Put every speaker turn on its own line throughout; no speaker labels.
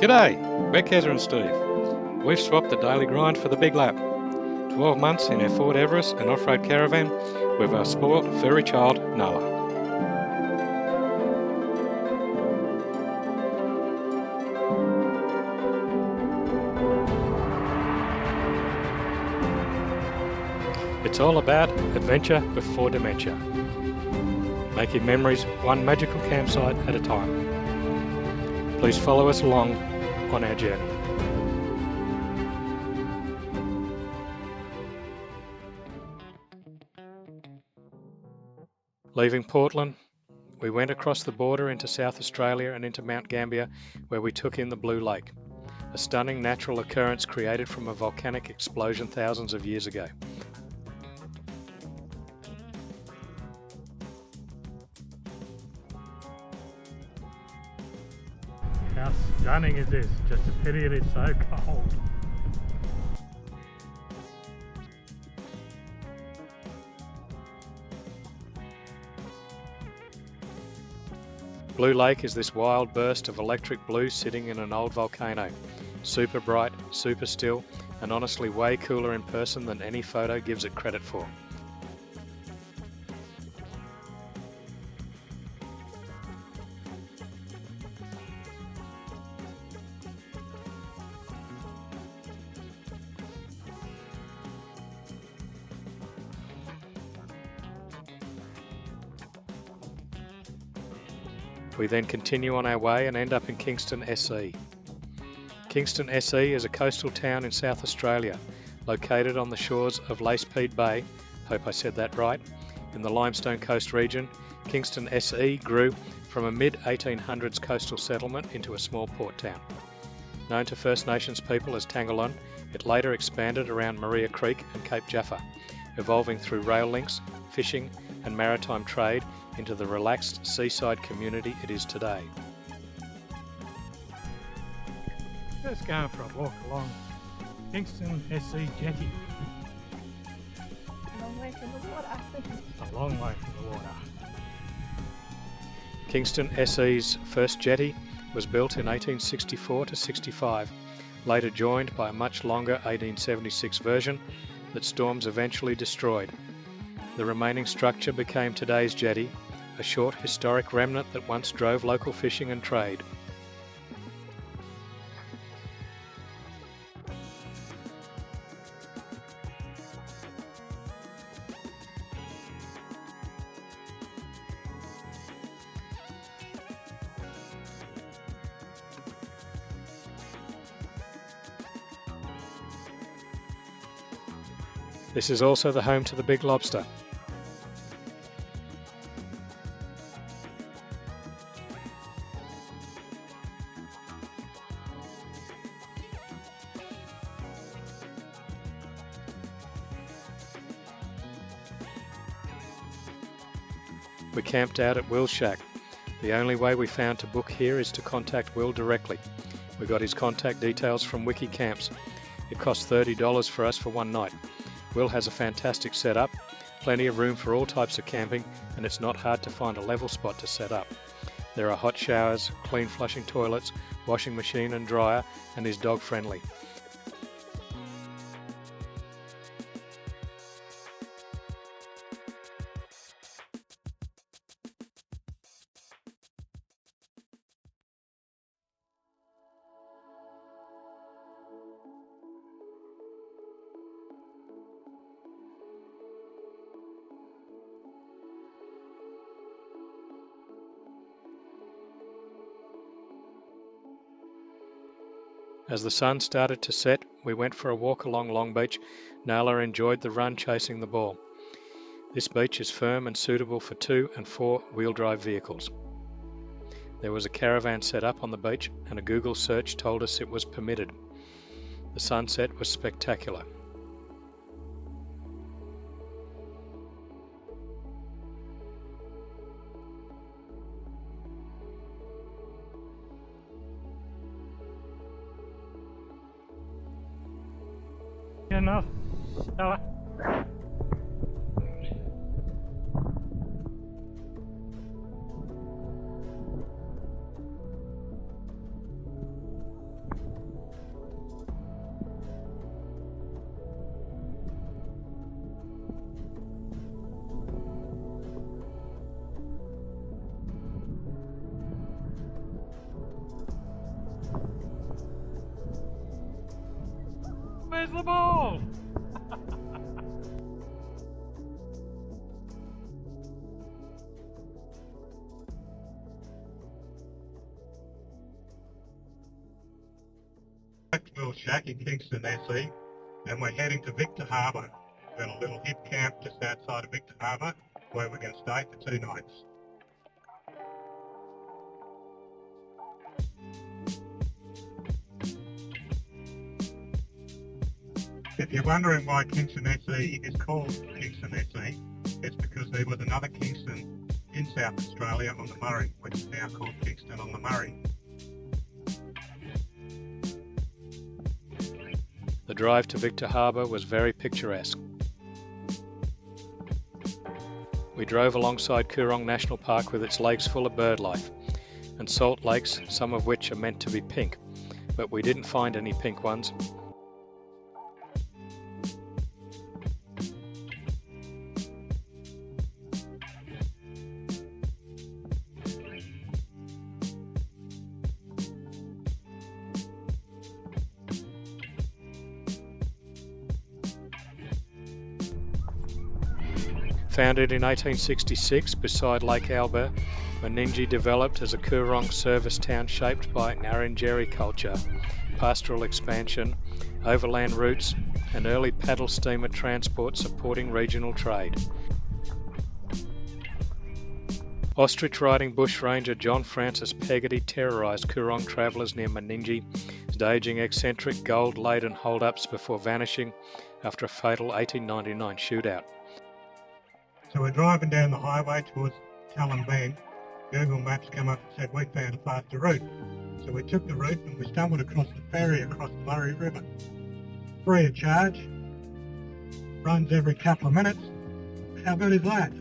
G'day, we're Keza and Steve. We've swapped the daily grind for the big lap. 12 months in our Ford Everest and off-road caravan with our spoilt furry child, Nala. It's all about adventure before dementia. Making memories one magical campsite at a time. Please follow us along on our journey. Leaving Portland, we went across the border into South Australia and into Mount Gambier, where we took in the Blue Lake, a stunning natural occurrence created from a volcanic explosion thousands of years ago.
How stunning is this? Just a pity it is so cold.
Blue Lake is this wild burst of electric blue sitting in an old volcano. Super bright, super still, and honestly way cooler in person than any photo gives it credit for. We then continue on our way and end up in Kingston, SE. Kingston, SE is a coastal town in South Australia, located on the shores of Lacepeed Bay, hope I said that right, in the Limestone Coast region. Kingston, SE grew from a mid-1800s coastal settlement into a small port town. Known to First Nations people as Tangalon, it later expanded around Maria Creek and Cape Jaffa, evolving through rail links, fishing and maritime trade into the relaxed seaside community it is today.
Just going for a walk along Kingston SE Jetty.
A long way from the water.
A long way from the water.
Kingston SE's first jetty was built in 1864 to 65, later joined by a much longer 1876 version that storms eventually destroyed. The remaining structure became today's jetty, a short historic remnant that once drove local fishing and trade. This is also the home to the Big Lobster. We camped out at Will's shack. The only way we found to book here is to contact Will directly. We got his contact details from Wiki Camps. It cost $30 for us for one night. Will has a fantastic setup, plenty of room for all types of camping, and it's not hard to find a level spot to set up. There are hot showers, clean flushing toilets, washing machine and dryer, and is dog friendly. As the sun started to set, we went for a walk along Long Beach. Nala enjoyed the run chasing the ball. This beach is firm and suitable for 2- and 4-wheel drive vehicles. There was a caravan set up on the beach and a Google search told us it was permitted. The sunset was spectacular.
Enough, Stella. Where's the ball?
We'll shack in Kingston, SE, and we're heading to Victor Harbour. We've got a little hip camp just outside of Victor Harbour where we're going to stay for 2 nights. If you're wondering why Kingston SE is called Kingston SE, it's because there was another Kingston in South Australia on the Murray, which is now called Kingston on the Murray.
The drive to Victor Harbour was very picturesque. We drove alongside Coorong National Park with its lakes full of bird life, and salt lakes, some of which are meant to be pink, but we didn't find any pink ones. Founded in 1866 beside Lake Albert, Meningie developed as a Coorong service town shaped by Ngarrindjeri culture, pastoral expansion, overland routes and early paddle steamer transport supporting regional trade. Ostrich riding bushranger John Francis Peggotty terrorised Coorong travellers near Meningie, staging eccentric gold-laden hold-ups before vanishing after a fatal 1899 shootout.
So we're driving down the highway towards Talon Bend. Google Maps come up and said we found a faster route. So we took the route and we stumbled across the ferry across the Murray River. Free of charge. Runs every couple of minutes. How good is that?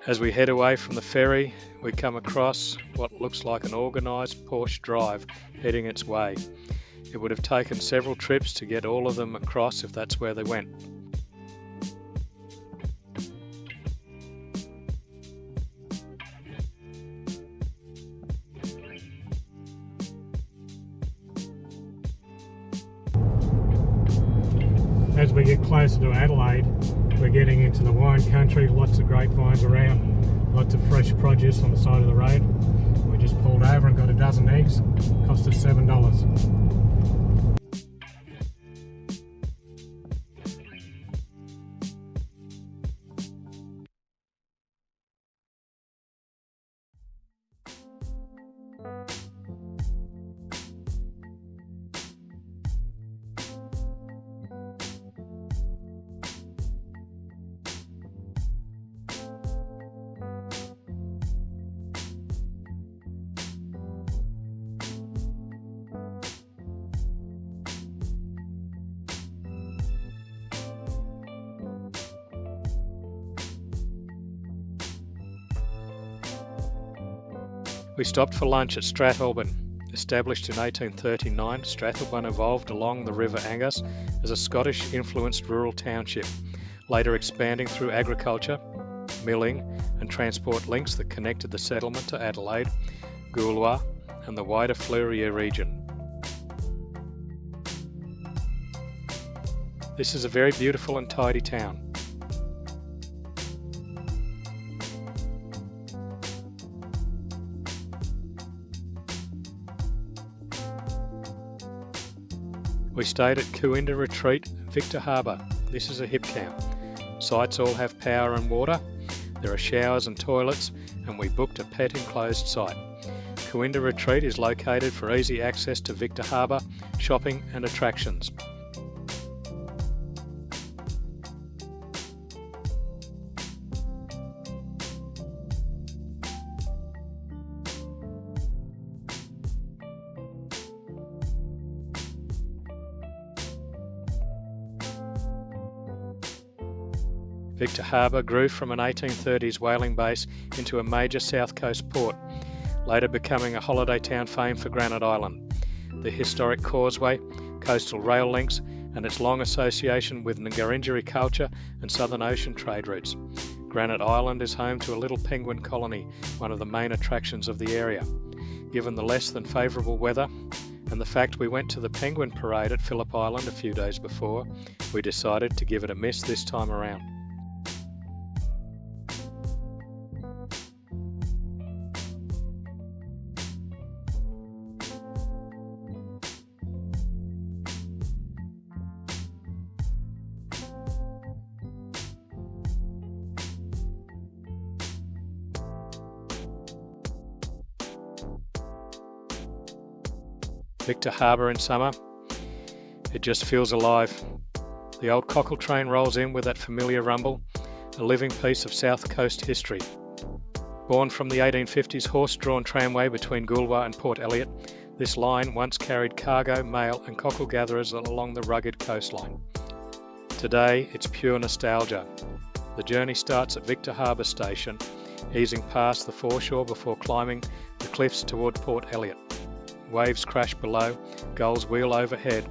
As we head away from the ferry, we come across what looks like an organised Porsche drive heading its way. It would have taken several trips to get all of them across if that's where they went.
As we get closer to Adelaide, we're getting into the wine country, lots of grapevines around, lots of fresh produce on the side of the road. We just pulled over and got a dozen eggs, cost us $7.
We stopped for lunch at Strathalbyn. Established in 1839, Strathalbyn evolved along the River Angus as a Scottish-influenced rural township, later expanding through agriculture, milling and transport links that connected the settlement to Adelaide, Goolwa and the wider Fleurier region. This is a very beautiful and tidy town. We stayed at Cooinda Retreat, Victor Harbour. This is a hip camp. Sites all have power and water. There are showers and toilets, and we booked a pet enclosed site. Cooinda Retreat is located for easy access to Victor Harbour, shopping and attractions. Victor Harbour grew from an 1830s whaling base into a major south coast port, later becoming a holiday town famed for Granite Island, the historic causeway, coastal rail links, and its long association with Ngarrindjeri culture and Southern Ocean trade routes. Granite Island is home to a little penguin colony, one of the main attractions of the area. Given the less than favourable weather, and the fact we went to the penguin parade at Phillip Island a few days before, we decided to give it a miss this time around. Victor Harbour in summer, it just feels alive. The old cockle train rolls in with that familiar rumble, a living piece of south coast history. Born from the 1850s horse-drawn tramway between Goolwa and Port Elliot, this line once carried cargo, mail and cockle gatherers along the rugged coastline. Today it's pure nostalgia. The journey starts at Victor Harbour Station, easing past the foreshore before climbing the cliffs toward Port Elliot. Waves crash below, gulls wheel overhead,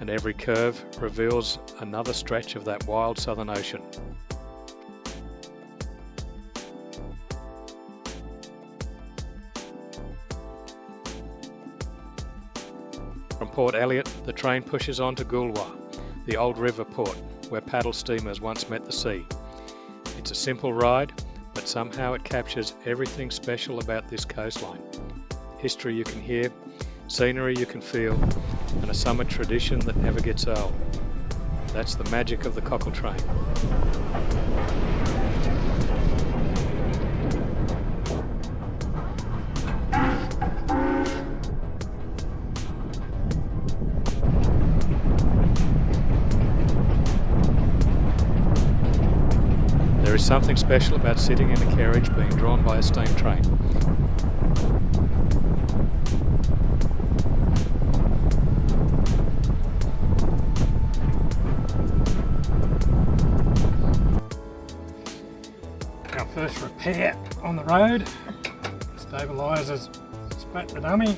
and every curve reveals another stretch of that wild Southern Ocean. From Port Elliot, the train pushes on to Goolwa, the old river port where paddle steamers once met the sea. It's a simple ride, but somehow it captures everything special about this coastline. History you can hear, scenery you can feel, and a summer tradition that never gets old. That's the magic of the cockle train. There is something special about sitting in a carriage being drawn by a steam train.
Our first repair on the road. Stabilisers spat the dummy.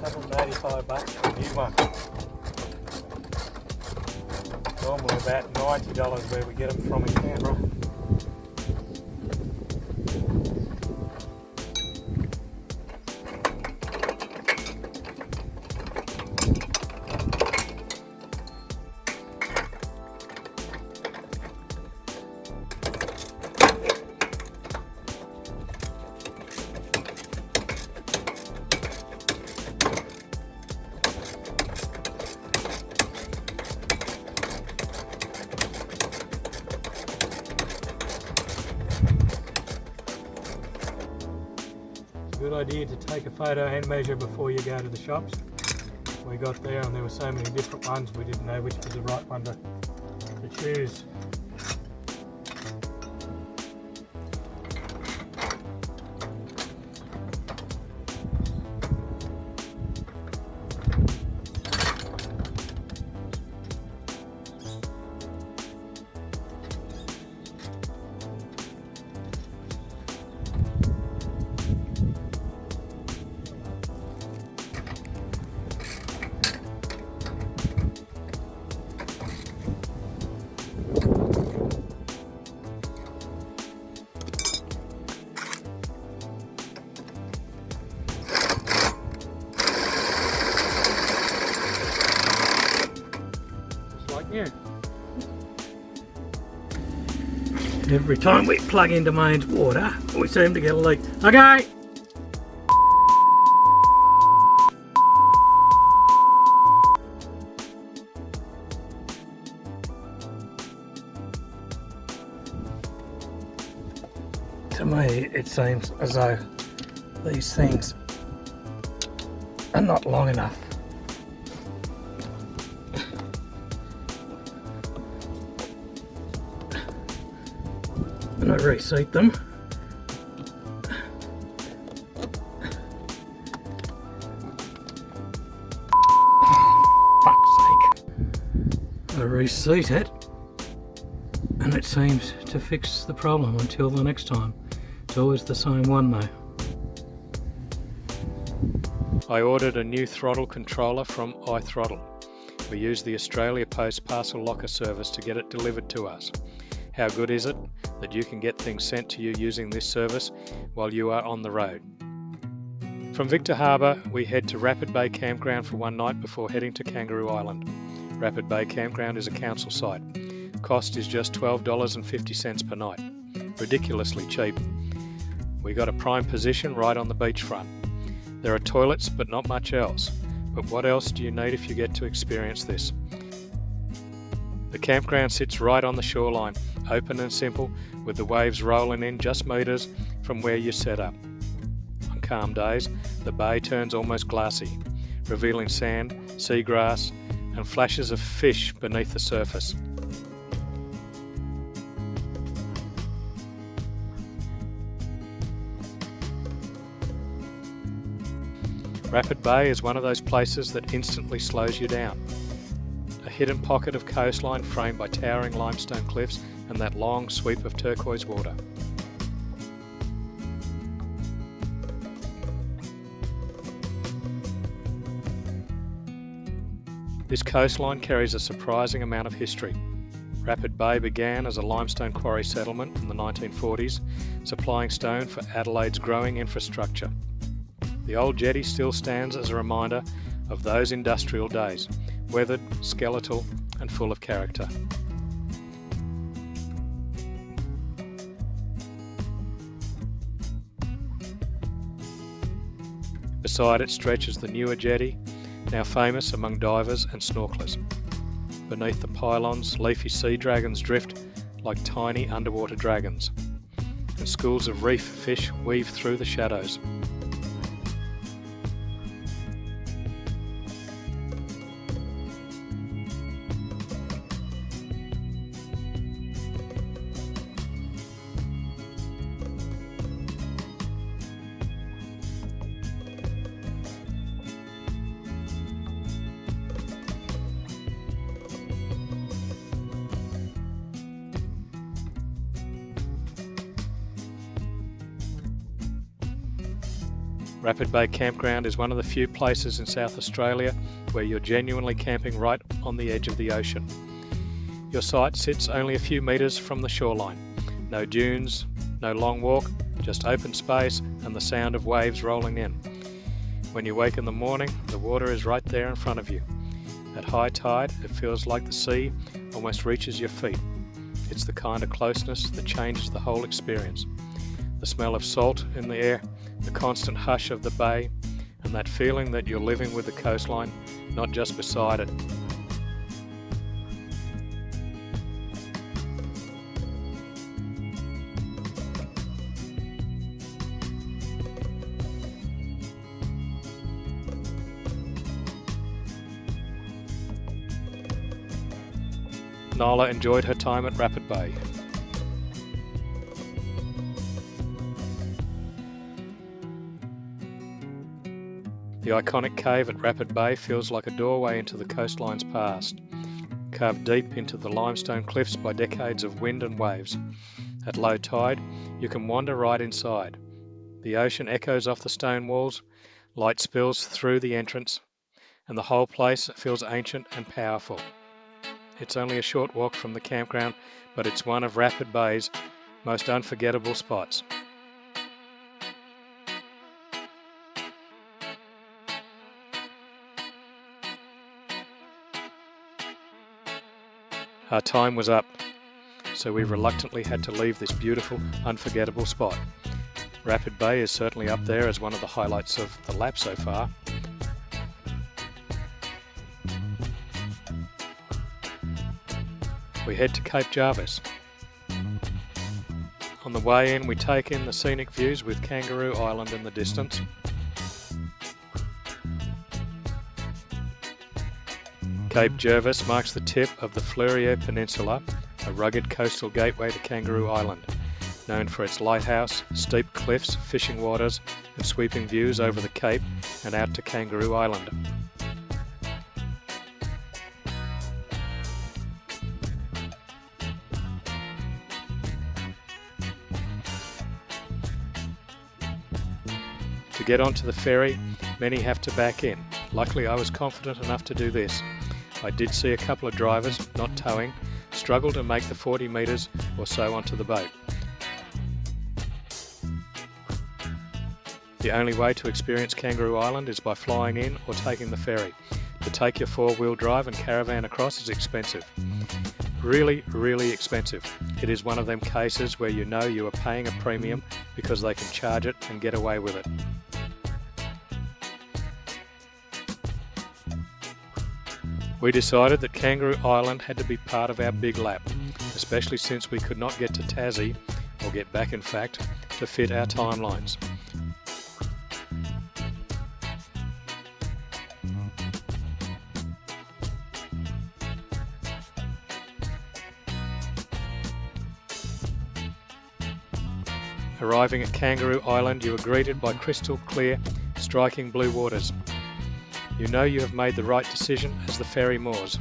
$185 for a new one. Normally about $90 where we get them from in Canberra. Good idea to take a photo and measure before you go to the shops. We got there and there were so many different ones we didn't know which was the right one to choose. Yeah. Every time we plug into mains water, we seem to get a leak. Okay. To me, it seems as though these things are not long enough. reseat them. Fuck's sake. I reseat it, and it seems to fix the problem until the next time. It's always the same one though.
I ordered a new throttle controller from iThrottle. We use the Australia Post parcel locker service to get it delivered to us. How good is it that you can get things sent to you using this service while you are on the road? From Victor Harbour, we head to Rapid Bay Campground for one night before heading to Kangaroo Island. Rapid Bay Campground is a council site. Cost is just $12.50 per night. Ridiculously cheap. We got a prime position right on the beachfront. There are toilets but not much else. But what else do you need if you get to experience this? The campground sits right on the shoreline, open and simple, with the waves rolling in just metres from where you set up. On calm days, the bay turns almost glassy, revealing sand, seagrass and flashes of fish beneath the surface. Rapid Bay is one of those places that instantly slows you down. A hidden pocket of coastline framed by towering limestone cliffs and that long sweep of turquoise water. This coastline carries a surprising amount of history. Rapid Bay began as a limestone quarry settlement in the 1940s, supplying stone for Adelaide's growing infrastructure. The old jetty still stands as a reminder of those industrial days, weathered, skeletal and full of character. Beside it stretches the newer jetty, now famous among divers and snorkelers. Beneath the pylons, leafy sea dragons drift like tiny underwater dragons, and schools of reef fish weave through the shadows. Rapid Bay Campground is one of the few places in South Australia where you're genuinely camping right on the edge of the ocean. Your site sits only a few metres from the shoreline. No dunes, no long walk, just open space and the sound of waves rolling in. When you wake in the morning, the water is right there in front of you. At high tide, it feels like the sea almost reaches your feet. It's the kind of closeness that changes the whole experience. The smell of salt in the air, the constant hush of the bay, and that feeling that you're living with the coastline, not just beside it. Nala enjoyed her time at Rapid Bay. The iconic cave at Rapid Bay feels like a doorway into the coastline's past, carved deep into the limestone cliffs by decades of wind and waves. At low tide, you can wander right inside. The ocean echoes off the stone walls, light spills through the entrance, and the whole place feels ancient and powerful. It's only a short walk from the campground, but it's one of Rapid Bay's most unforgettable spots. Our time was up, so we reluctantly had to leave this beautiful, unforgettable spot. Rapid Bay is certainly up there as one of the highlights of the lap so far. We head to Cape Jarvis. On the way in, we take in the scenic views with Kangaroo Island in the distance. Cape Jarvis marks the tip of the Fleurier Peninsula, a rugged coastal gateway to Kangaroo Island. known for its lighthouse, steep cliffs, fishing waters, and sweeping views over the Cape and out to Kangaroo Island. To get onto the ferry, many have to back in. Luckily, I was confident enough to do this. I did see a couple of drivers, not towing, struggle to make the 40 metres or so onto the boat. The only way to experience Kangaroo Island is by flying in or taking the ferry. To take your four-wheel drive and caravan across is expensive. Really, really expensive. It is one of them cases where you know you are paying a premium because they can charge it and get away with it. We decided that Kangaroo Island had to be part of our big lap, especially since we could not get to Tassie, or get back in fact, to fit our timelines. Arriving at Kangaroo Island, you are greeted by crystal clear, striking blue waters. You know you have made the right decision as the ferry moors.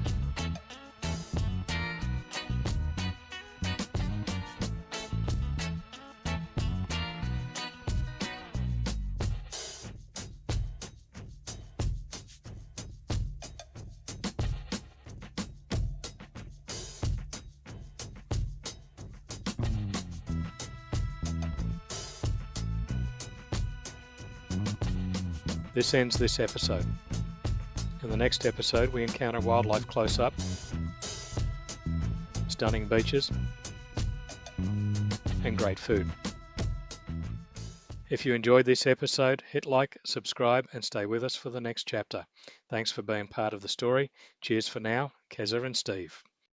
This ends this episode. In the next episode, we encounter wildlife close up, stunning beaches, and great food. If you enjoyed this episode, hit like, subscribe, and stay with us for the next chapter. Thanks for being part of the story. Cheers for now, Keza and Steve.